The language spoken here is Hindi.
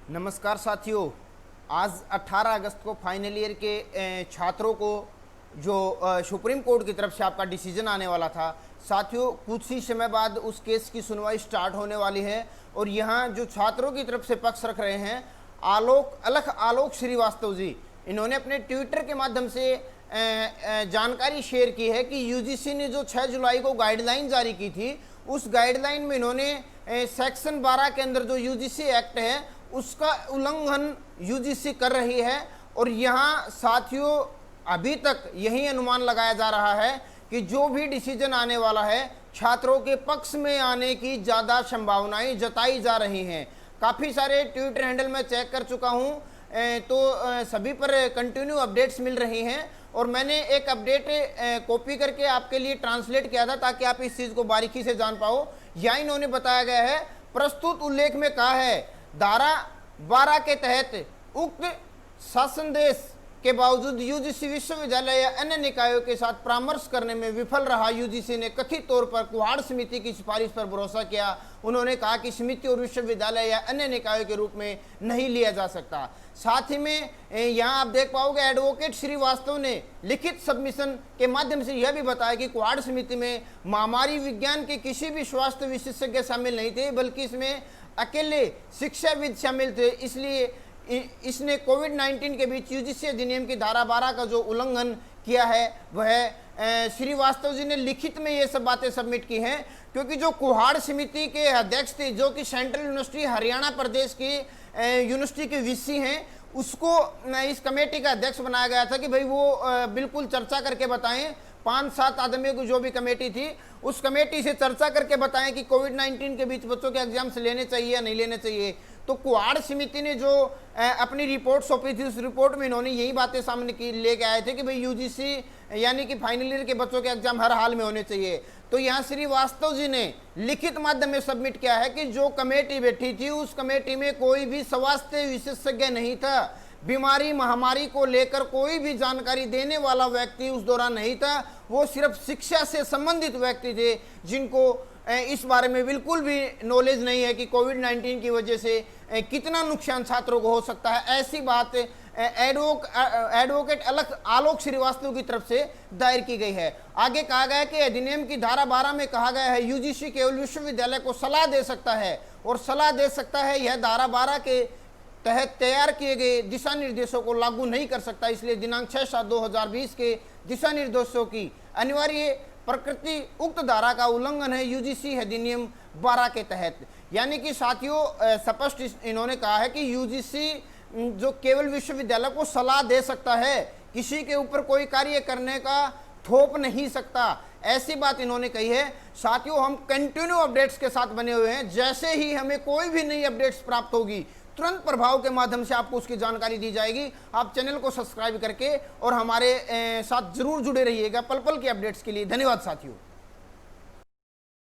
नमस्कार साथियों। आज 18 अगस्त को फाइनल ईयर के छात्रों को जो सुप्रीम कोर्ट की तरफ से आपका डिसीजन आने वाला था, साथियों कुछ ही समय बाद उस केस की सुनवाई स्टार्ट होने वाली है। और यहाँ जो छात्रों की तरफ से पक्ष रख रहे हैं आलोक श्रीवास्तव जी, इन्होंने अपने ट्विटर के माध्यम से जानकारी शेयर की है कि यूजीसी ने जो 6 जुलाई को गाइडलाइन जारी की थी, उस गाइडलाइन में इन्होंने सेक्शन 12 के अंदर जो यूजीसी एक्ट है उसका उल्लंघन यूजीसी कर रही है। और यहाँ साथियों अभी तक यही अनुमान लगाया जा रहा है कि जो भी डिसीजन आने वाला है छात्रों के पक्ष में आने की ज़्यादा संभावनाएं जताई जा रही हैं। काफ़ी सारे ट्विटर हैंडल में चेक कर चुका हूँ तो सभी पर कंटिन्यू अपडेट्स मिल रही हैं। और मैंने एक अपडेट कॉपी करके आपके लिए ट्रांसलेट किया था ताकि आप इस चीज़ को बारीकी से जान पाओ। यहाँ इन्होंने बताया गया है, प्रस्तुत उल्लेख में कहा है धारा 12 के तहत उक्त शासनादेश के बावजूद यूजीसी विश्वविद्यालय या अन्य निकायों के साथ परामर्श करने में विफल रहा। यूजीसी ने कथित तौर पर कुहाड़ समिति की सिफारिश पर भरोसा किया। उन्होंने कहा कि समिति और विश्वविद्यालय या अन्य निकायों के रूप में नहीं लिया जा सकता। साथ ही में यहाँ आप देख पाओगे एडवोकेट श्रीवास्तव ने लिखित सबमिशन के माध्यम से यह भी बताया कि कुहाड़ समिति में महामारी विज्ञान के किसी भी स्वास्थ्य विशेषज्ञ शामिल नहीं थे, बल्कि इसमें अकेले शिक्षाविद शामिल थे। इसलिए इसने कोविड-19 के बीच यूजीसी अधिनियम की धारा 12 का जो उल्लंघन किया है वह श्रीवास्तव जी ने लिखित में ये सब बातें सबमिट की हैं। क्योंकि जो कुहाड़ समिति के अध्यक्ष थे, जो कि सेंट्रल यूनिवर्सिटी हरियाणा प्रदेश की यूनिवर्सिटी के वीसी हैं, उसको इस कमेटी का अध्यक्ष बनाया गया था कि भाई वो बिल्कुल चर्चा करके बताएं। 5-7 आदमियों की जो भी कमेटी थी, उस कमेटी से चर्चा करके बताएं कि कोविड-19 के बीच बच्चों के एग्जाम्स लेने चाहिए या नहीं लेने चाहिए। तो कुहाड़ समिति ने जो अपनी रिपोर्ट सौंपी थी, उस रिपोर्ट में इन्होंने यही बातें सामने की लेके आए थे कि भाई यूजीसी यानी कि फाइनल ईयर के बच्चों के एग्जाम हर हाल में होने चाहिए। तो यहाँ श्रीवास्तव जी ने लिखित माध्यम में सबमिट किया है कि जो कमेटी बैठी थी उस कमेटी में कोई भी स्वास्थ्य विशेषज्ञ नहीं था। बीमारी महामारी को लेकर कोई भी जानकारी देने वाला व्यक्ति उस दौरान नहीं था। वो सिर्फ शिक्षा से संबंधित व्यक्ति थे जिनको इस बारे में बिल्कुल भी नॉलेज नहीं है कि कोविड-19 की वजह से कितना नुकसान छात्रों को हो सकता है। ऐसी बात एडवोकेट आलोक श्रीवास्तव की तरफ से दायर की गई है। आगे कहा गया है कि अधिनियम की धारा 12 में कहा गया है यूजीसी केवल विश्वविद्यालय को सलाह दे सकता है, और सलाह दे सकता है यह धारा 12 के तहत तैयार किए गए दिशा निर्देशों को लागू नहीं कर सकता। इसलिए दिनांक 6/7/2020 के दिशा निर्देशों की अनिवार्य प्रकृति उक्त धारा का उल्लंघन है यूजीसी अधिनियम 12 के तहत। यानी कि साथियों स्पष्ट इन्होंने कहा है कि यूजीसी जो केवल विश्वविद्यालय को सलाह दे सकता है, किसी के ऊपर कोई कार्य करने का थोप नहीं सकता, ऐसी बात इन्होंने कही है। साथियों हम कंटिन्यू अपडेट्स के साथ बने हुए हैं। जैसे ही हमें कोई भी नई अपडेट्स प्राप्त होगी तुरंत प्रभाव के माध्यम से आपको उसकी जानकारी दी जाएगी। आप चैनल को सब्सक्राइब करके और हमारे साथ जरूर जुड़े रहिएगा पल पल की अपडेट्स के लिए। धन्यवाद साथियों।